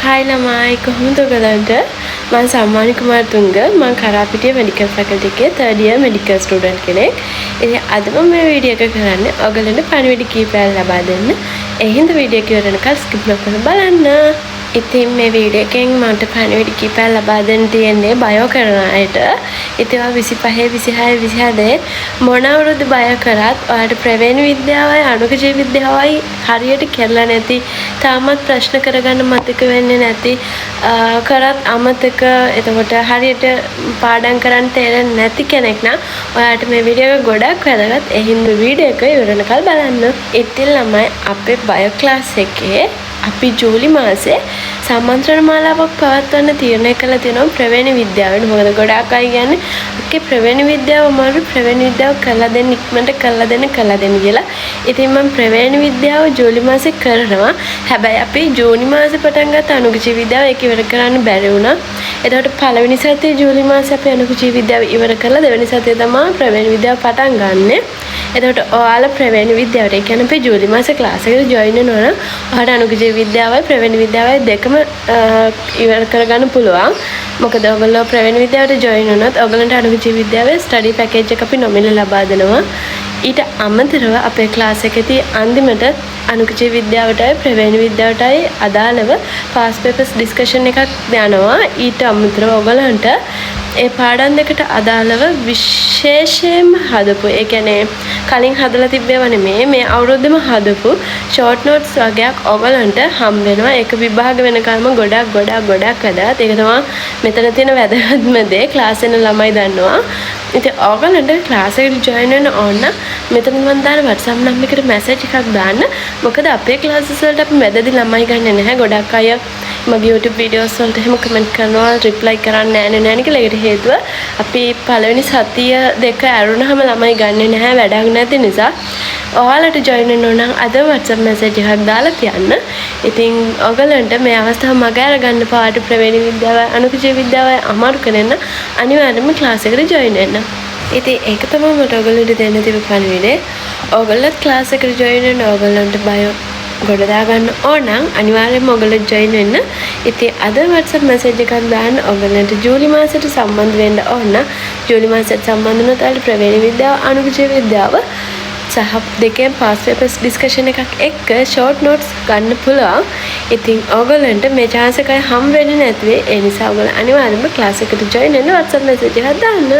Hi ළමයි කොහොමද ඔයගලන්ට මම සම්මානි කුමාරතුංග මම කරාපිටිය මෙඩිකල් ෆැකල්ටි එකේ 3rd year මෙඩිකල් ස්ටුඩන්ට් කෙනෙක්. ඉතින් අද මම මේ වීඩියෝ එක කරන්නේ ඔයගලන්ට පණිවිඩ කීපයක් ලබා දෙන්න. ඒ හින්දා වීඩියෝ එක ඉවරනකල් ස්කිප් නොකරලා බලන්න. ඉතින් මේ වීඩියෝ එකෙන් මට පණිවිඩ කීපයක් ලබා දෙන්න තියෙන්නේ බයෝ කරන අයට. ඉතින් 25 26 27 මොන අවුරුදු බය කරත් ඔයාලට ප්‍රවේණ විද්‍යාවයි අනුක ජීව විද්‍යාවයි හරියට කරලා නැති තාමත් ප්‍රශ්න කරගන්න මතක වෙන්නේ නැති කරත් අමතක එතකොට හරියට පාඩම් කරන්න තේරෙන්නේ නැති කෙනෙක් නම් ඔයාලට මේ වීඩියෝ එක ගොඩක් වැදගත්. ඒ හින්දා වීඩියෝ එක ඉවරනකල් බලන්න. ඉතින් ළමයි අපේ බයෝ ක්ලාස් එකේ අපි ජූලි මාසේ සම්මන්ත්‍රණ මාලාවක් පවත්වන්න තීරණය කළා තියෙනවා ප්‍රවේණ විද්‍යාවට. මොකද ගොඩාක් අය කියන්නේ ඔකේ ප්‍රවේණ විද්‍යාව අමාරු ප්‍රවේණ විද්‍යාව කරලා දෙන්න ඉක්මනට කරලා දෙන්න කියලා. ඉතින් මම ප්‍රවේණ විද්‍යාව ජූලි මාසේ කරනවා. හැබැයි අපි ජූනි මාසේ පටන් ගත්ත අනුක ජීව විද්‍යාව ඒක ඉවර කරන්න බැරි වුණා. එතකොට පළවෙනි සතියේ ජූලි මාසේ අපි අනුක ජීව විද්‍යාව ඉවර කරලා දෙවෙනි සතියේ තමයි ප්‍රවේණ විද්‍යාව පටන් ගන්නෙ. එතකොට ඔයාලා ප්‍රවේණ විද්‍යාවට ඒ කියන්නේ අපි ජූලි මාසේ ක්ලාස් එකට ජොයින් වෙනවා නම් ඔයාලට අනුක ජීව විද්‍යාවයි ප්‍රවේණ විද්‍යාවයි දෙකම ඉවර කරගන්න පුළුවන්. මොකද ඔයගොල්ලෝ ප්‍රවේණ විද්‍යාවට ජොයින් වුණොත් ඔයගලන්ට අනුක ජීව විද්‍යාවේ ස්ටඩි පැකේජ් එක අපි නොමිලේ ලබා දෙනවා. ඊට අමතරව අපේ ක්ලාස් එකේදී අන්තිමට අනුක ජීව විද්‍යාවටයි ප්‍රවේණ විද්‍යාවටයි අදාළව පාස් පේපර්ස් ඩිස්කෂන් එකක් යනවා. ඊට අමතරව ඔයගලන්ට ඒ පාඩම් දෙකට අදාළව විශේෂයෙන්ම හදපු ඒ කියන්නේ කලින් හදලා තිබ්බේව නෙමෙයි මේ අවුරුද්දෙම හදපු ෂෝට් නෝට්ස් වගේක් ඔයගලන්ට හම් වෙනවා. ඒක විභාග වෙනකල්ම ගොඩක් වැදගත්. ඒක තමයි මෙතන තියෙන වැදගත්ම දේ. ක්ලාස් එකේ ළමයි දන්නවා. ඉතින් ඔයගලන්ට ක්ලාස් එකට ජොයින් වෙන්න ඕන නම් මෙතන මම දාන WhatsApp නම්බර් එකට මැසේජ් එකක් දාන්න. මොකද අපේ ක්ලාසස් වලට අපි මැදදී ළමයි ගන්නෙ නැහැ. ගොඩක් අය මගේ YouTube videos වලට එහෙම කමෙන්ට් කරනවා reply කරන්නේ නැහැ කියලා. ඒකට හේතුව අපි පළවෙනි සතිය දෙක ඇරුණාම ළමයි ගන්නෙ නැහැ වැඩක් නැති නිසා. ඔයාලට join වෙන්න ඕන නම් අද WhatsApp message එකක් දාලා තියන්න. ඉතින් ඔයගලන්ට මේ අවස්ථාව මග අරගන්න පාට ප්‍රවේණ විද්‍යාව අනුක ජීව විද්‍යාව අමාරු කරන්න අනිවාර්යයෙන්ම ක්ලාස් එකට join වෙන්න. ඉතින් ඒක තමයි මට ඔයගලන්ට දෙන්න තිබු පණිවිඩය. ඔයගලත් ක්ලාස් එකට join වෙන්න ඔයගලන්ට බයෝ ගොඩ දාගන්න ඕන නම් අනිවාර්යයෙන්ම ඔයගොල්ලෝ join වෙන්න. ඉතින් අද WhatsApp message එකක් දාන්න ඔයගලන්ට ජූලි මාසෙට සම්බන්ධ වෙන්න ඕන නම් ජූලි මාසෙට සම්බන්ධ වුණාට ප්‍රවේණ විද්‍යාව අනුක ජීව විද්‍යාව සහ දෙකෙන් පාස් පේපර්ස් ඩිස්කෂන් එකක් එක්ක ෂෝට් නෝට්ස් ගන්න පුළුවන්. ඉතින් ඔයගලන්ට මේ chance එකයි හම් වෙන්නේ නැතුවේ. ඒ නිසා ඔයගොල්ලෝ අනිවාර්යයෙන්ම ක්ලාස් එකට join වෙන්න WhatsApp message එකක් දාන්න.